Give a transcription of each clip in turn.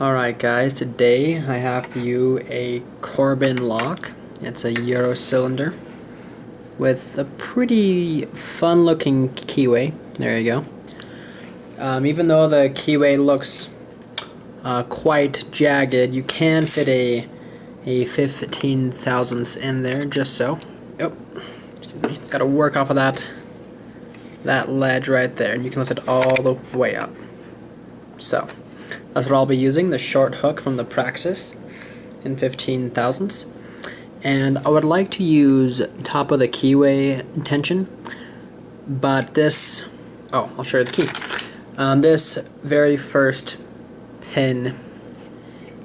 Alright guys, today I have for you a Corbin lock. It's a Euro cylinder with a pretty fun looking keyway. There you go. Even though the keyway looks quite jagged, you can fit a 15 thousandths in there just so. Oh, excuse me. Gotta work off of that ledge right there, and you can lift it all the way up. So that's what I'll be using, the short hook from the Praxis in 15 thousandths. And I would like to use top of the keyway tension, but this, I'll show you the key. This very first pin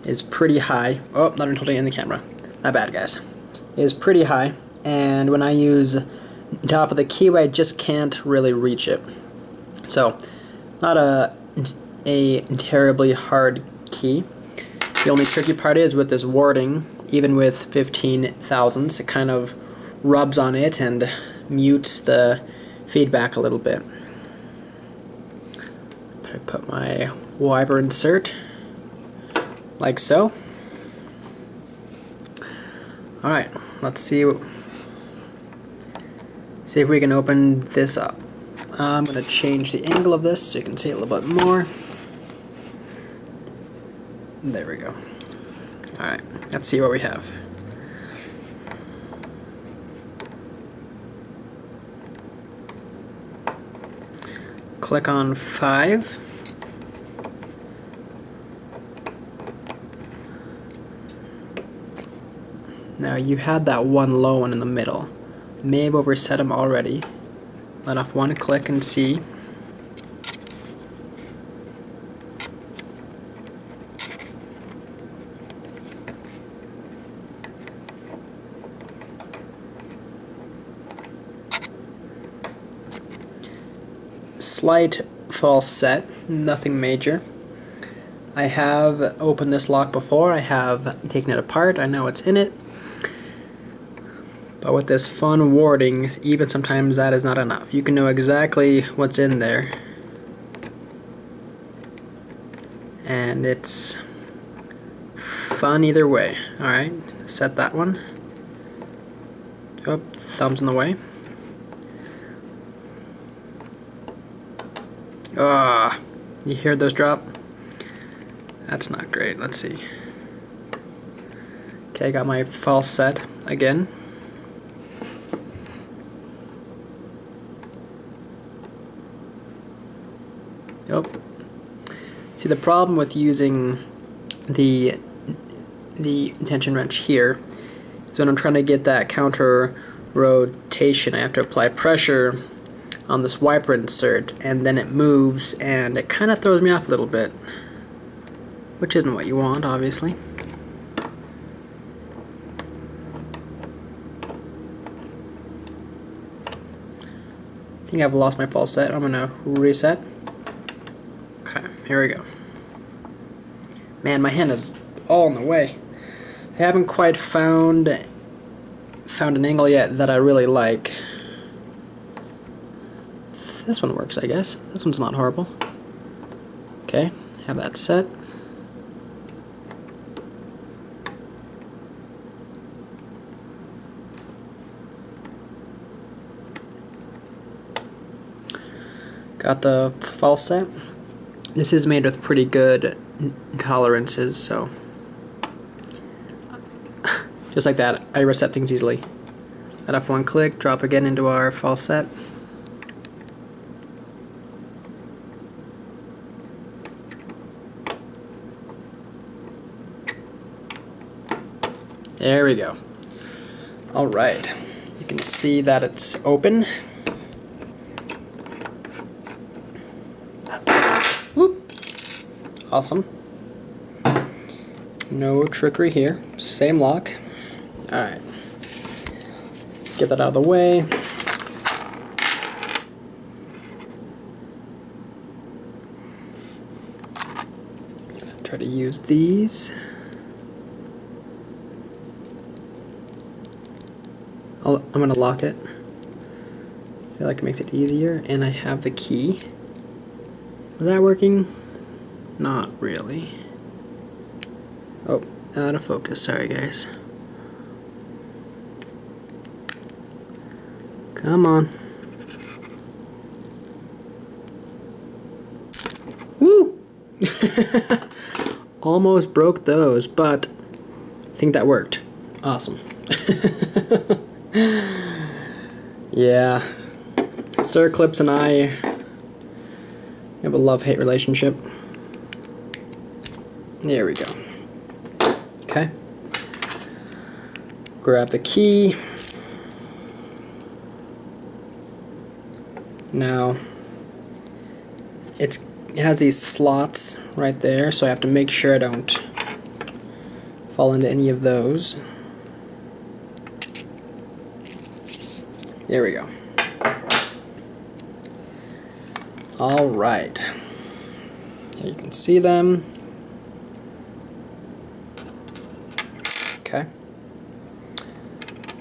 is pretty high. Oh, not even holding it in the camera. My bad, guys. It is pretty high, and when I use top of the keyway, I just can't really reach it. So, not a terribly hard key. The only tricky part is with this warding, even with 15 thousandths, it kind of rubs on it and mutes the feedback a little bit. I put my wiper insert like so. Alright, let's see if we can open this up. I'm going to change the angle of this so you can see a little bit more. There we go. Alright, let's see what we have. Click on 5. Now you had that one low one in the middle. May have overset them already. Let off one click and see. Slight false set, nothing major. I have opened this lock before, I have taken it apart, I know what's in it. But with this fun warding, even sometimes that is not enough. You can know exactly what's in there. And it's fun either way. Alright, set that one. Oh, thumb's in the way. Ah, you hear those drop? That's not great. Let's see. Okay, I got my false set again. Oh. See, the problem with using the tension wrench here is when I'm trying to get that counter rotation, I have to apply pressure on this wiper insert, and then it moves, and it kind of throws me off a little bit, which isn't what you want, obviously. I think I've lost my false set. I'm gonna reset. Okay, here we go. Man, my hand is all in the way. I haven't quite found an angle yet that I really like. This one works, I guess. This one's not horrible. Okay, have that set. Got the false set. This is made with pretty good tolerances, so just like that, I reset things easily. Let off one click, drop again into our false set. There we go. Alright, you can see that it's open. Whoop. Awesome. No trickery here. Same lock. Alright. Get that out of the way. Try to use these. I'm going to lock it. I feel like it makes it easier, and I have the key. Is that working? Not really. Oh, out of focus, sorry guys. Come on. Woo! Almost broke those, but I think that worked. Awesome. Yeah. Sir Clips and I have a love-hate relationship. There we go. Okay. Grab the key. Now, it has these slots right there, so I have to make sure I don't fall into any of those. There we go. All right. Here you can see them. Okay.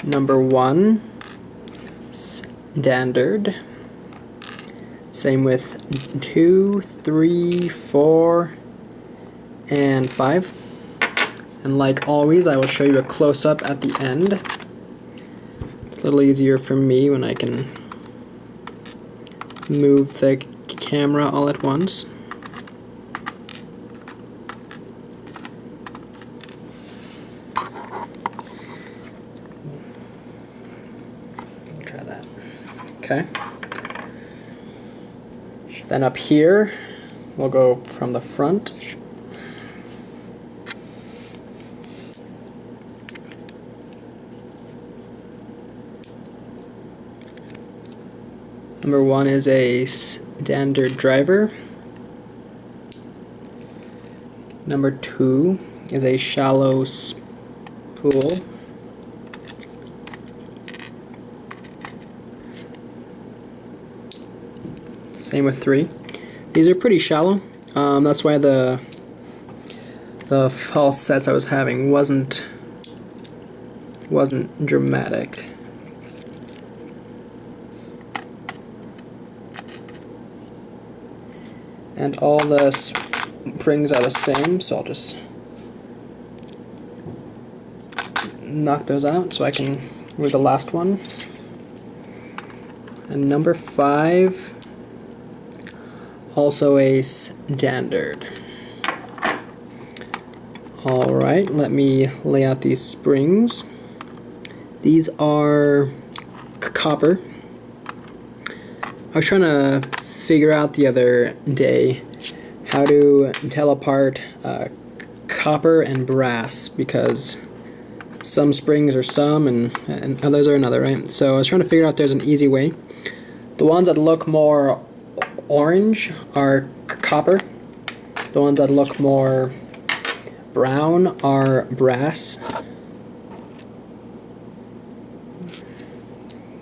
Number 1, standard. Same with 2, 3, 4, and 5. And like always, I will show you a close-up at the end. It's a little easier for me when I can move the camera all at once. Try that. Okay. Then up here, we'll go from the front. Number 1 is a standard driver. Number 2 is a shallow spool. Same with 3. These are pretty shallow. That's why the false sets I was having wasn't dramatic. And all the springs are the same, so I'll just knock those out so I can move the last one. And number 5, also a standard. Alright, let me lay out these springs. These are copper. I was trying to figure out the other day how to tell apart copper and brass, because some springs are some and others are another, right? So I was trying to figure out if there's an easy way. The ones that look more orange are copper. The ones that look more brown are brass.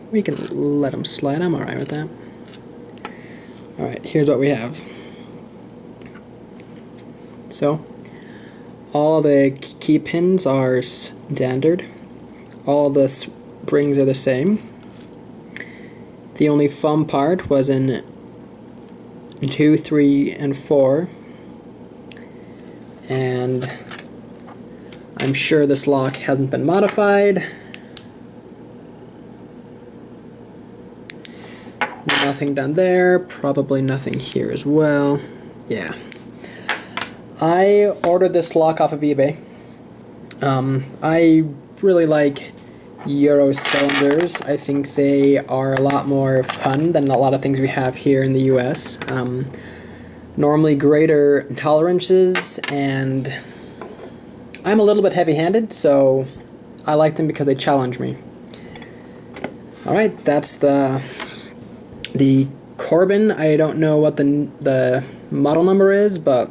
We can let them slide. I'm alright with that. Alright, here's what we have. So, all the key pins are standard. All the springs are the same. The only fun part was in 2, 3, and 4. And I'm sure this lock hasn't been modified. Nothing done there, probably nothing here as well. Yeah. I ordered this lock off of eBay. I really like Euro cylinders. I think they are a lot more fun than a lot of things we have here in the US. Normally greater tolerances, and I'm a little bit heavy-handed, so I like them because they challenge me. Alright, that's the Corbin. I don't know what the model number is, but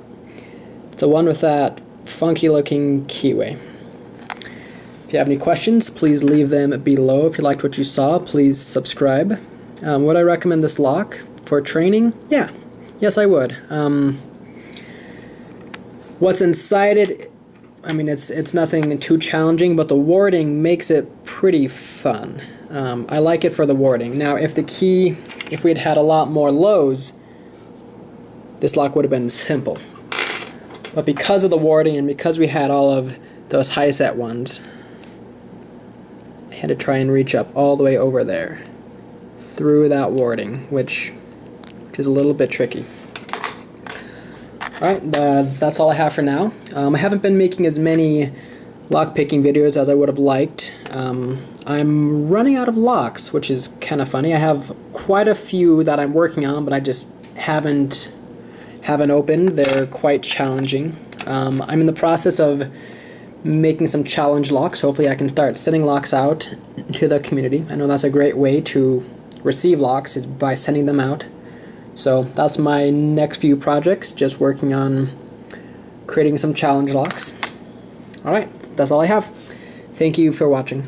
it's a one with that funky looking keyway. If you have any questions, please leave them below. If you liked what you saw, please subscribe. Would I recommend this lock for training? Yeah. Yes, I would. What's inside it, I mean, it's nothing too challenging, but the warding makes it pretty fun. I like it for the warding. Now, if we'd had a lot more lows, this lock would have been simple. But because of the warding and because we had all of those high set ones, I had to try and reach up all the way over there through that warding, which is a little bit tricky. Alright, that's all I have for now. I haven't been making as many lockpicking videos as I would have liked. I'm running out of locks, which is kind of funny. I have quite a few that I'm working on, but I just haven't opened. They're quite challenging. I'm in the process of making some challenge locks. Hopefully I can start sending locks out to the community. I know that's a great way to receive locks, is by sending them out. So that's my next few projects, just working on creating some challenge locks. Alright, that's all I have. Thank you for watching.